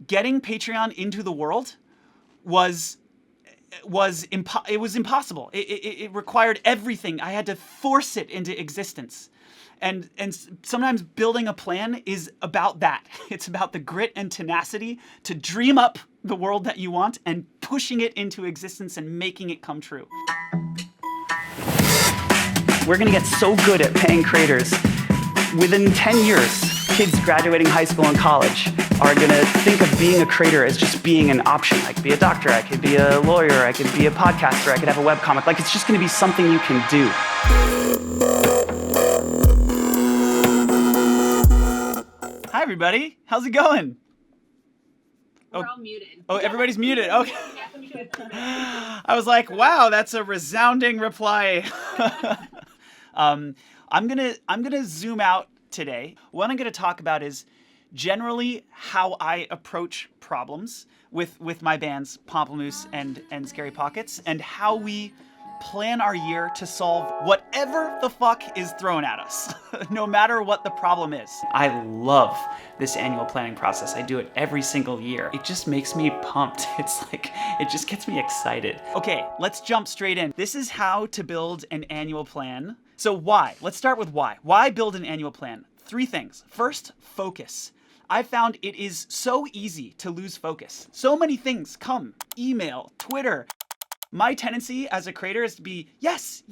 getting Patreon into the world was impossible. It required everything. I had to force it into existence. And sometimes building a plan is about that. It's about the grit and tenacity to dream up the world that you want and pushing it into existence and making it come true. We're gonna get so good at paying creators. Within 10 years, kids graduating high school and college are gonna think of being a creator as just being an option. I could be a doctor, I could be a lawyer, I could be a podcaster, I could have a webcomic. Like, it's just gonna be something you can do. Hi, everybody. How's it going? We're all muted. Oh, everybody's muted. Okay. I was like, wow, that's a resounding reply. I'm gonna zoom out today. What I'm gonna talk about is generally how I approach problems with my bands Pomplamoose and Scary Pockets, and how we plan our year to solve whatever the fuck is thrown at us, no matter what the problem is. I love this annual planning process. I do it every single year. It just makes me pumped. It's like, it just gets me excited. Okay, let's jump straight in. This is how to build an annual plan. So why? Let's start with why. Why build an annual plan? 3 things. First, focus. I found it is so easy to lose focus. So many things come, email, Twitter. My tendency as a creator is to be, yes,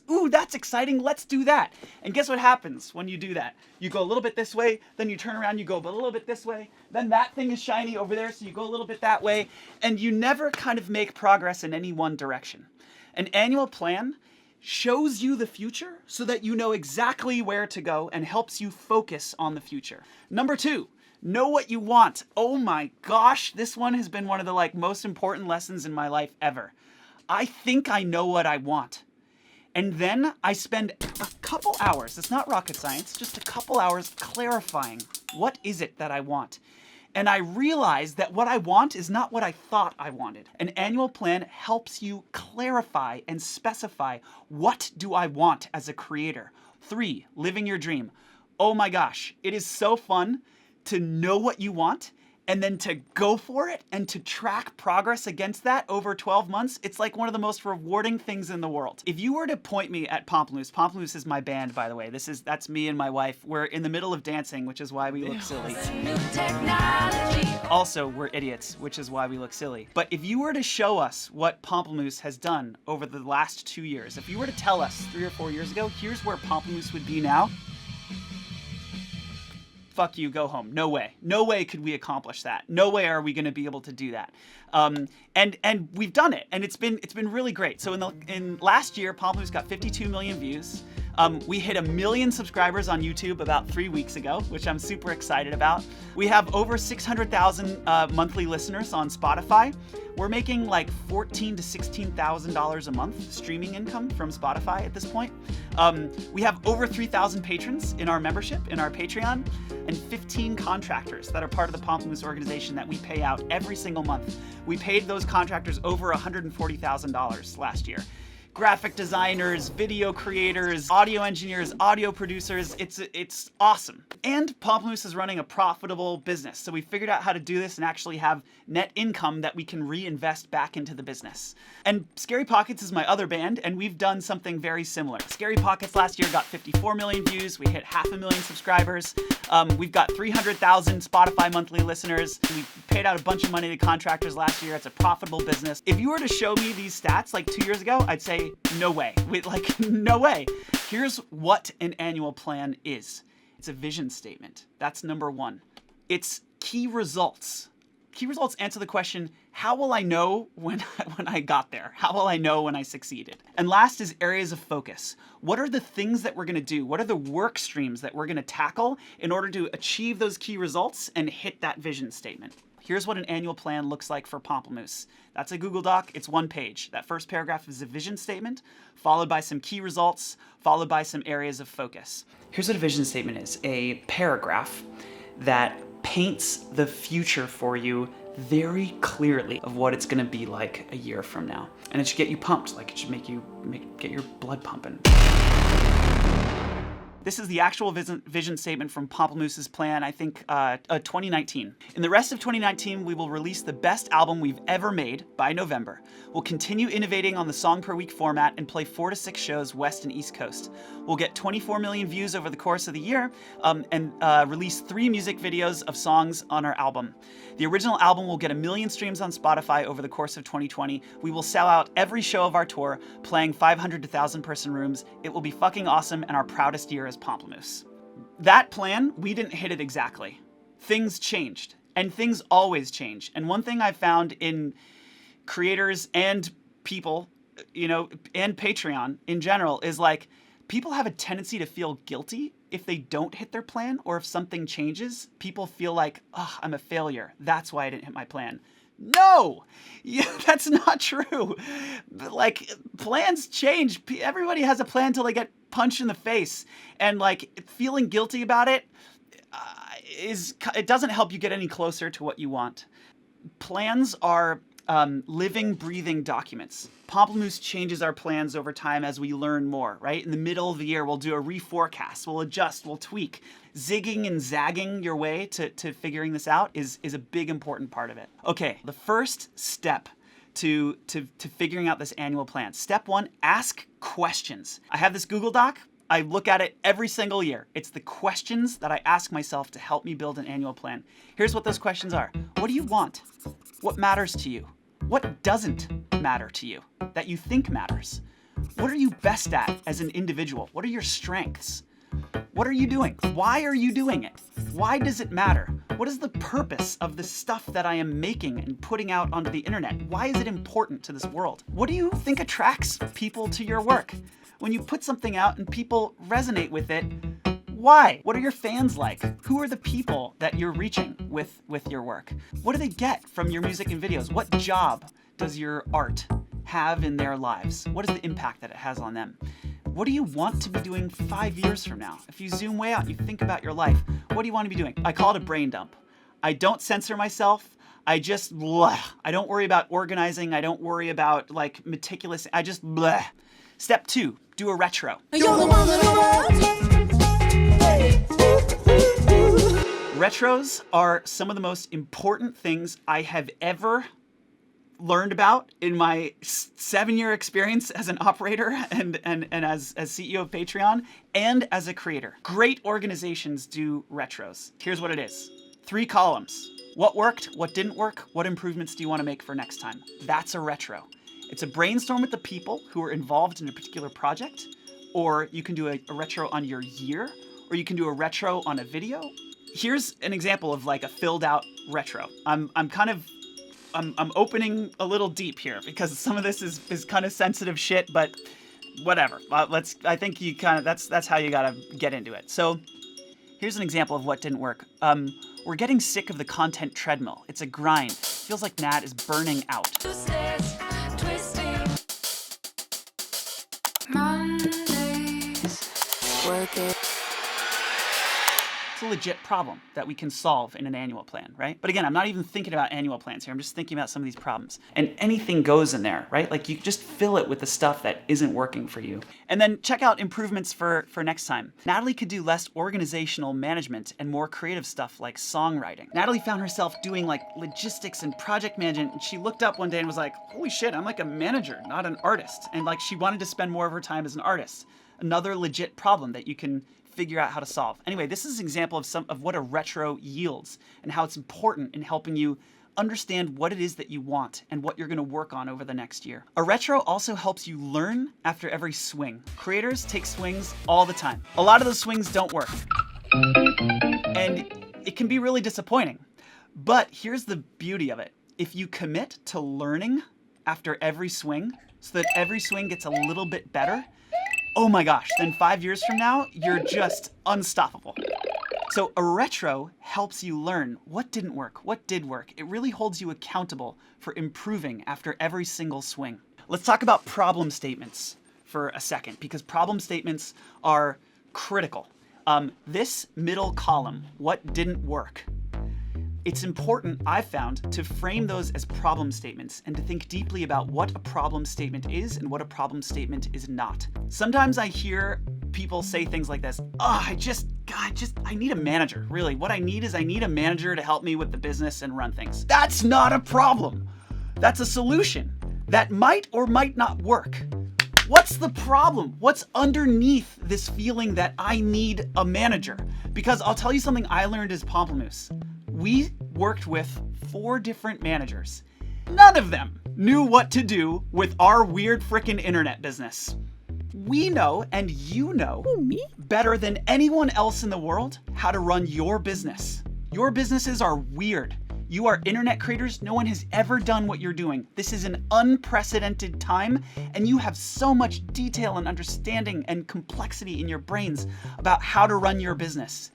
ooh, that's exciting, let's do that. And guess what happens when you do that? You go a little bit this way, then you turn around, you go a little bit this way, then that thing is shiny over there, so you go a little bit that way, and you never kind of make progress in any one direction. An annual plan shows you the future so that you know exactly where to go and helps you focus on the future. Number 2, know what you want. Oh my gosh, this one has been one of the most important lessons in my life ever. I think I know what I want. And then I spend a couple hours, it's not rocket science, just a couple hours clarifying what is it that I want. And I realize that what I want is not what I thought I wanted. An annual plan helps you clarify and specify, what do I want as a creator? 3, living your dream. Oh my gosh, it is so fun to know what you want and then to go for it and to track progress against that over 12 months. It's like one of the most rewarding things in the world. If you were to point me at Pomplamoose is my band, by the way. That's me and my wife. We're in the middle of dancing, which is why we look silly. Also, we're idiots, which is why we look silly. But if you were to show us what Pomplamoose has done over the last 2 years, if you were to tell us 3 or 4 years ago, here's where Pomplamoose would be now, fuck you, go home. No way. No way could we accomplish that. No way are we going to be able to do that. And we've done it, and it's been really great. So in last year, Pomplamoose got 52 million views. We hit 1 million subscribers on YouTube about 3 weeks ago, which I'm super excited about. We have over 600,000 monthly listeners on Spotify. We're making like $14,000 to $16,000 a month streaming income from Spotify at this point. We have over 3,000 patrons in our membership, in our Patreon, and 15 contractors that are part of the Pomplamoose organization that we pay out every single month. We paid those contractors over $140,000 last year. Graphic designers, video creators, audio engineers, audio producers. It's awesome. And Pomplamoose is running a profitable business. So we figured out how to do this and actually have net income that we can reinvest back into the business. And Scary Pockets is my other band, and we've done something very similar. Scary Pockets last year got 54 million views. We hit 500,000 subscribers. We've got 300,000 Spotify monthly listeners. We paid out a bunch of money to contractors last year. It's a profitable business. If you were to show me these stats like 2 years ago, I'd say, no way. No way. Here's what an annual plan is. It's a vision statement. That's number 1. It's key results. Key results answer the question, how will I know when I got there? How will I know when I succeeded? And last is areas of focus. What are the things that we're gonna do? What are the work streams that we're gonna tackle in order to achieve those key results and hit that vision statement? Here's what an annual plan looks like for Pomplamoose. That's a Google Doc, it's 1 page. That first paragraph is a vision statement, followed by some key results, followed by some areas of focus. Here's what a vision statement is, a paragraph that paints the future for you very clearly of what it's gonna be like a year from now. And it should get you pumped, like it should get your blood pumping. This is the actual vision statement from Pomplamoose plan, I think 2019. In the rest of 2019, we will release the best album we've ever made by November. We'll continue innovating on the song per week format and play 4 to 6 shows West and East Coast. We'll get 24 million views over the course of the year and release 3 music videos of songs on our album. The original album will get 1 million streams on Spotify over the course of 2020. We will sell out every show of our tour, playing 500 to 1,000 person rooms. It will be fucking awesome and our proudest year as Pomplamoose. That plan, we didn't hit it exactly. Things changed, and things always change. And one thing I found in creators and people, and Patreon in general is like, people have a tendency to feel guilty if they don't hit their plan, or if something changes, people feel like, oh, I'm a failure. That's why I didn't hit my plan. No, that's not true. Like, plans change. Everybody has a plan until they get punched in the face. And like, feeling guilty about it it doesn't help you get any closer to what you want. Plans are living, breathing documents. Pomplamoose changes our plans over time as we learn more, right? In the middle of the year, we'll do a reforecast, we'll adjust, we'll tweak. Zigging and zagging your way to figuring this out is a big important part of it. Okay, the first step to figuring out this annual plan. Step 1, ask questions. I have this Google Doc. I look at it every single year. It's the questions that I ask myself to help me build an annual plan. Here's what those questions are. What do you want? What matters to you? What doesn't matter to you that you think matters? What are you best at as an individual? What are your strengths? What are you doing? Why are you doing it? Why does it matter? What is the purpose of the stuff that I am making and putting out onto the internet? Why is it important to this world? What do you think attracts people to your work? When you put something out and people resonate with it, why? What are your fans like? Who are the people that you're reaching with your work? What do they get from your music and videos? What job does your art have in their lives? What is the impact that it has on them? What do you want to be doing 5 years from now? If you zoom way out and you think about your life, what do you want to be doing? I call it a brain dump. I don't censor myself. I just blah. I don't worry about organizing. I don't worry about like meticulous. I just blah. Step 2, do a retro. Retros are some of the most important things I have ever learned about in my 7-year experience as an operator and as CEO of Patreon and as a creator. Great organizations do retros. Here's what it is. 3 columns. What worked? What didn't work? What improvements do you want to make for next time? That's a retro. It's a brainstorm with the people who are involved in a particular project, or you can do a retro on your year, or you can do a retro on a video. Here's an example of like a filled out retro. I'm opening a little deep here because some of this is kind of sensitive shit, but whatever. I think you kind of, that's how you gotta get into it. So here's an example of what didn't work. We're getting sick of the content treadmill. It's a grind. It feels like Nat is burning out. It's a legit problem that we can solve in an annual plan, right? But again, I'm not even thinking about annual plans here. I'm just thinking about some of these problems. And anything goes in there, right? Like you just fill it with the stuff that isn't working for you. And then check out improvements for next time. Natalie could do less organizational management and more creative stuff like songwriting. Natalie found herself doing like logistics and project management, and she looked up one day and was like, holy shit, I'm like a manager, not an artist. And like she wanted to spend more of her time as an artist. Another legit problem that you can figure out how to solve. Anyway, this is an example of what a retro yields and how it's important in helping you understand what it is that you want and what you're going to work on over the next year. A retro also helps you learn after every swing. Creators take swings all the time. A lot of those swings don't work. And it can be really disappointing. But here's the beauty of it. If you commit to learning after every swing so that every swing gets a little bit better, oh my gosh, then 5 years from now, you're just unstoppable. So a retro helps you learn what didn't work, what did work. It really holds you accountable for improving after every single swing. Let's talk about problem statements for a second, because problem statements are critical. This middle column, what didn't work, it's important, I've found, to frame those as problem statements and to think deeply about what a problem statement is and what a problem statement is not. Sometimes I hear people say things like this. Oh, I need a manager. Really, what I need is I need a manager to help me with the business and run things. That's not a problem. That's a solution that might or might not work. What's the problem? What's underneath this feeling that I need a manager? Because I'll tell you something I learned as Pomplamoose. We worked with 4 different managers. None of them knew what to do with our weird frickin' internet business. We know, and you know, better than anyone else in the world how to run your business. Your businesses are weird. You are internet creators. No one has ever done what you're doing. This is an unprecedented time, and you have so much detail and understanding and complexity in your brains about how to run your business.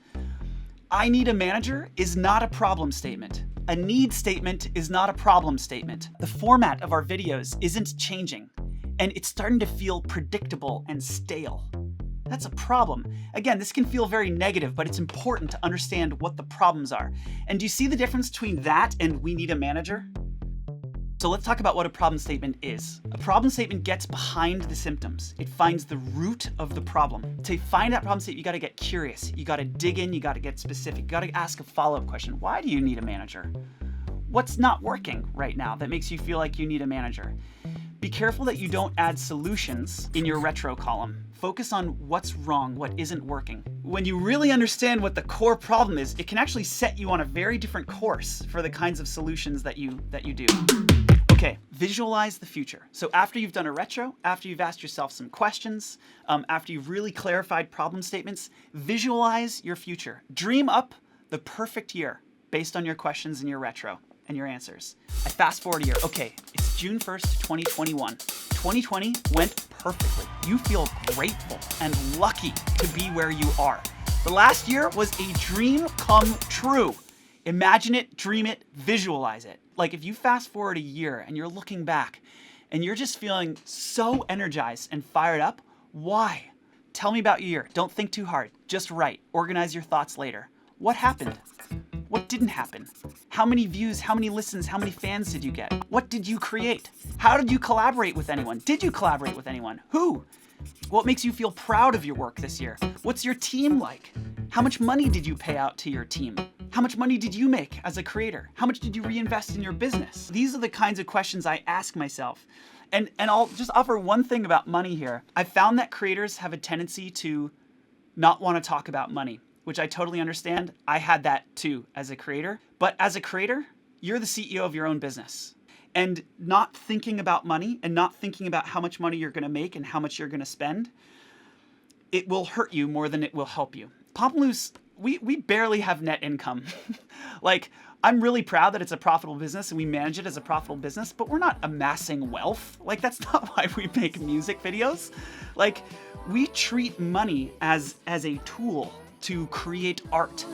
I need a manager is not a problem statement. A need statement is not a problem statement. The format of our videos isn't changing, and it's starting to feel predictable and stale. That's a problem. Again, this can feel very negative, but it's important to understand what the problems are. And do you see the difference between that and we need a manager? So let's talk about what a problem statement is. A problem statement gets behind the symptoms. It finds the root of the problem. To find that problem statement, you gotta get curious. You gotta dig in, you gotta get specific. You gotta ask a follow-up question. Why do you need a manager? What's not working right now that makes you feel like you need a manager? Be careful that you don't add solutions in your retro column. Focus on what's wrong, what isn't working. When you really understand what the core problem is, it can actually set you on a very different course for the kinds of solutions that you do. Okay, visualize the future. So after you've done a retro, after you've asked yourself some questions, after you've really clarified problem statements, visualize your future. Dream up the perfect year based on your questions in your retro and your answers. I fast forward a year. Okay, it's June 1st, 2021. 2020 went perfectly. You feel grateful and lucky to be where you are. The last year was a dream come true. Imagine it, dream it, visualize it. Like if you fast forward a year and you're looking back and you're just feeling so energized and fired up, why? Tell me about your year. Don't think too hard. Just write. Organize your thoughts later. What happened? What didn't happen? How many views, how many listens, how many fans did you get? What did you create? How did you collaborate with anyone? Did you collaborate with anyone? Who? What makes you feel proud of your work this year? What's your team like? How much money did you pay out to your team? How much money did you make as a creator? How much did you reinvest in your business? These are the kinds of questions I ask myself. And I'll just offer one thing about money here. I found that creators have a tendency to not want to talk about money, which I totally understand. I had that too as a creator. But as a creator, you're the CEO of your own business. And not thinking about money and not thinking about how much money you're going to make and how much you're going to spend, it will hurt you more than it will help you. Pomplamoose, we barely have net income. Like, I'm really proud that it's a profitable business and we manage it as a profitable business, but we're not amassing wealth. Like, that's not why we make music videos. Like, we treat money as a tool to create art.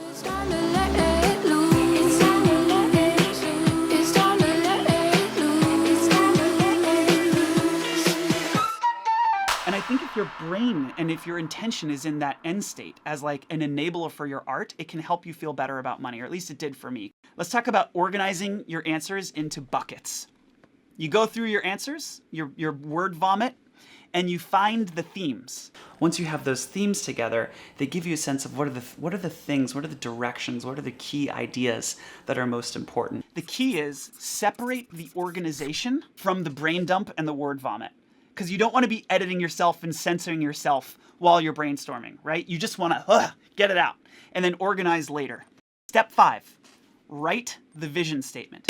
And I think if your brain and if your intention is in that end state as like an enabler for your art, it can help you feel better about money, or at least it did for me. Let's talk about organizing your answers into buckets. You go through your answers, your word vomit, and you find the themes. Once you have those themes together, they give you a sense of what are the things, what are the directions, what are the key ideas that are most important. The key is separate the organization from the brain dump and the word vomit. Because you don't want to be editing yourself and censoring yourself while you're brainstorming, right? You just want to get it out and then organize later. Step 5, write the vision statement.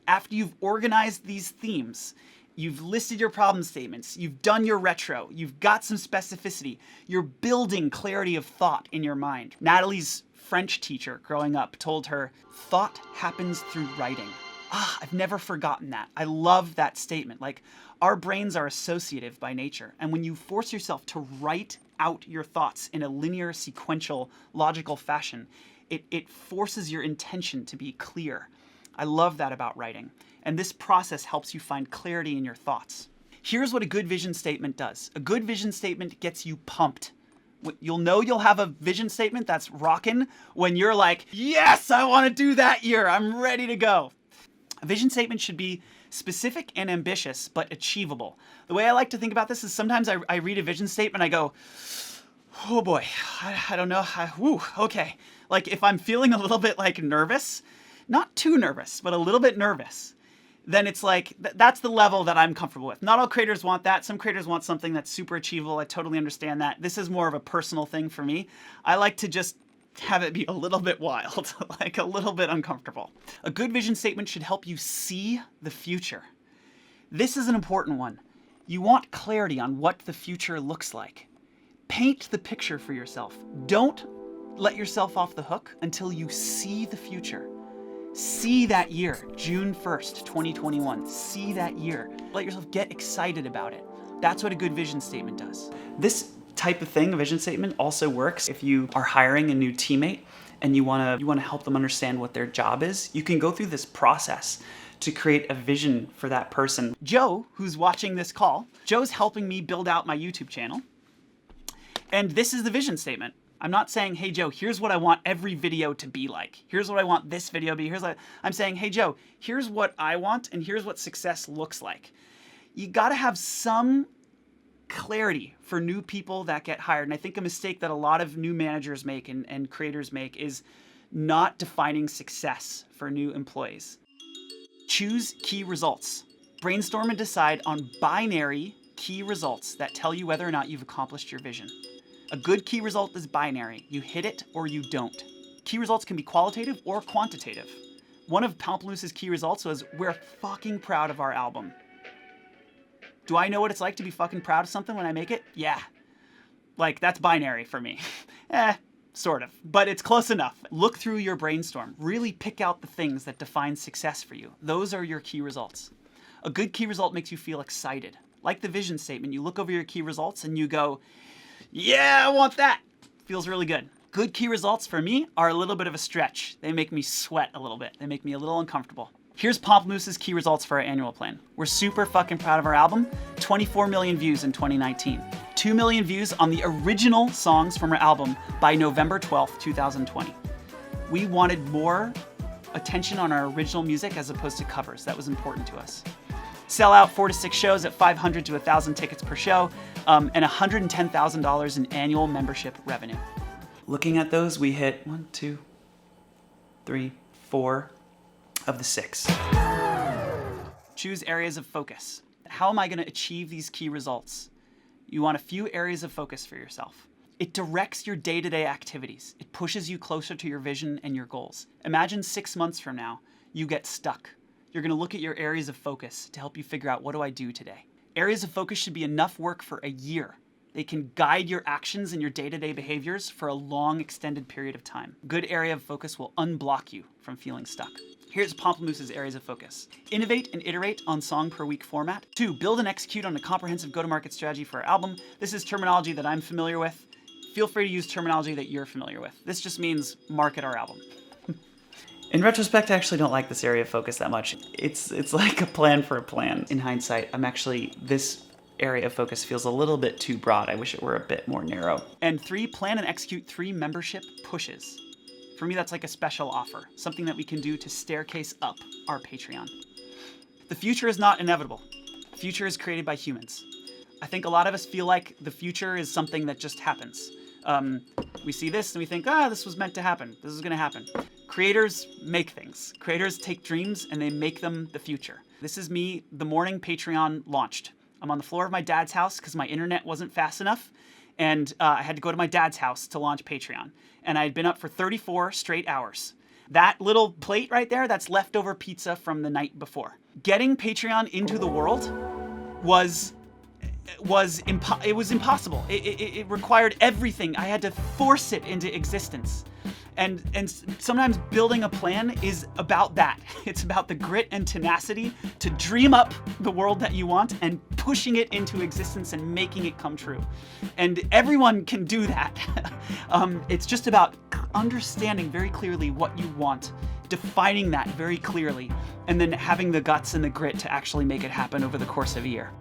After you've organized these themes, you've listed your problem statements, you've done your retro, you've got some specificity, you're building clarity of thought in your mind. Natalie's French teacher growing up told her, thought happens through writing. I've never forgotten that. I love that statement. Like, our brains are associative by nature. And when you force yourself to write out your thoughts in a linear, sequential, logical fashion, it forces your intention to be clear. I love that about writing. And this process helps you find clarity in your thoughts. Here's what a good vision statement does. A good vision statement gets you pumped. You'll know you'll have a vision statement that's rockin' when you're like, yes, I want to do that year. I'm ready to go. A vision statement should be specific and ambitious, but achievable. The way I like to think about this is sometimes I read a vision statement, I go, oh boy, I don't know. Okay. Like if I'm feeling a little bit like nervous, not too nervous, but a little bit nervous, then it's like, that's the level that I'm comfortable with. Not all creators want that. Some creators want something that's super achievable. I totally understand that. This is more of a personal thing for me. I like to just have it be a little bit wild, like a little bit uncomfortable. A good vision statement should help you see the future. This is an important one. You want clarity on what the future looks like. Paint the picture for yourself. Don't let yourself off the hook until you see the future. See that year, June 1st, 2021. See that year. Let yourself get excited about it. That's what a good vision statement does. This type of thing, a vision statement, also works if you are hiring a new teammate and you want to help them understand what their job is. You can go through this process to create a vision for that person. Joe, who's watching this call, Joe's helping me build out my YouTube channel. And this is the vision statement. I'm not saying, hey, Joe, here's what I want every video to be like. Here's what I want this video to be. I'm saying, hey, Joe, here's what I want and here's what success looks like. You got to have some clarity for new people that get hired. And I think a mistake that a lot of new managers make and creators make is not defining success for new employees. Choose key results. Brainstorm and decide on binary key results that tell you whether or not you've accomplished your vision. A good key result is binary. You hit it or you don't. Key results can be qualitative or quantitative. One of Pomplamoose key results was, we're fucking proud of our album. Do I know what it's like to be fucking proud of something when I make it? Yeah. Like, that's binary for me. Sort of, but it's close enough. Look through your brainstorm. Really pick out the things that define success for you. Those are your key results. A good key result makes you feel excited. Like the vision statement, you look over your key results and you go, yeah, I want that. Feels really good. Good key results for me are a little bit of a stretch. They make me sweat a little bit. They make me a little uncomfortable. Here's Pomplamoose key results for our annual plan. We're super fucking proud of our album. 24 million views in 2019. 2 million views on the original songs from our album by November 12th, 2020. We wanted more attention on our original music as opposed to covers. That was important to us. Sell out 4 to 6 shows at 500 to 1,000 tickets per show, and $110,000 in annual membership revenue. Looking at those, we hit 1, 2, 3, 4 of the 6. Choose areas of focus. How am I going to achieve these key results? You want a few areas of focus for yourself. It directs your day-to-day activities. It pushes you closer to your vision and your goals. Imagine 6 months from now, you get stuck. You're going to look at your areas of focus to help you figure out, what do I do today? Areas of focus should be enough work for a year. They can guide your actions and your day-to-day behaviors for a long, extended period of time. Good area of focus will unblock you from feeling stuck. Here's Pomplamoose areas of focus. Innovate and iterate on song per week format. 2, build and execute on a comprehensive go-to-market strategy for our album. This is terminology that I'm familiar with. Feel free to use terminology that you're familiar with. This just means market our album. In retrospect, I actually don't like this area of focus that much. It's like a plan for a plan. In hindsight, this area of focus feels a little bit too broad. I wish it were a bit more narrow. And 3, plan and execute 3 membership pushes. For me, that's like a special offer, something that we can do to staircase up our Patreon. The future is not inevitable. The future is created by humans. I think a lot of us feel like the future is something that just happens. We see this and we think, this was meant to happen. This is gonna happen. Creators make things. Creators take dreams and they make them the future. This is me the morning Patreon launched. I'm on the floor of my dad's house because my internet wasn't fast enough, and I had to go to my dad's house to launch Patreon. And I had been up for 34 straight hours. That little plate right there, that's leftover pizza from the night before. Getting Patreon into the world was impossible. It required everything. I had to force it into existence. And sometimes building a plan is about that. It's about the grit and tenacity to dream up the world that you want and pushing it into existence and making it come true. And everyone can do that. It's just about understanding very clearly what you want, defining that very clearly, and then having the guts and the grit to actually make it happen over the course of a year.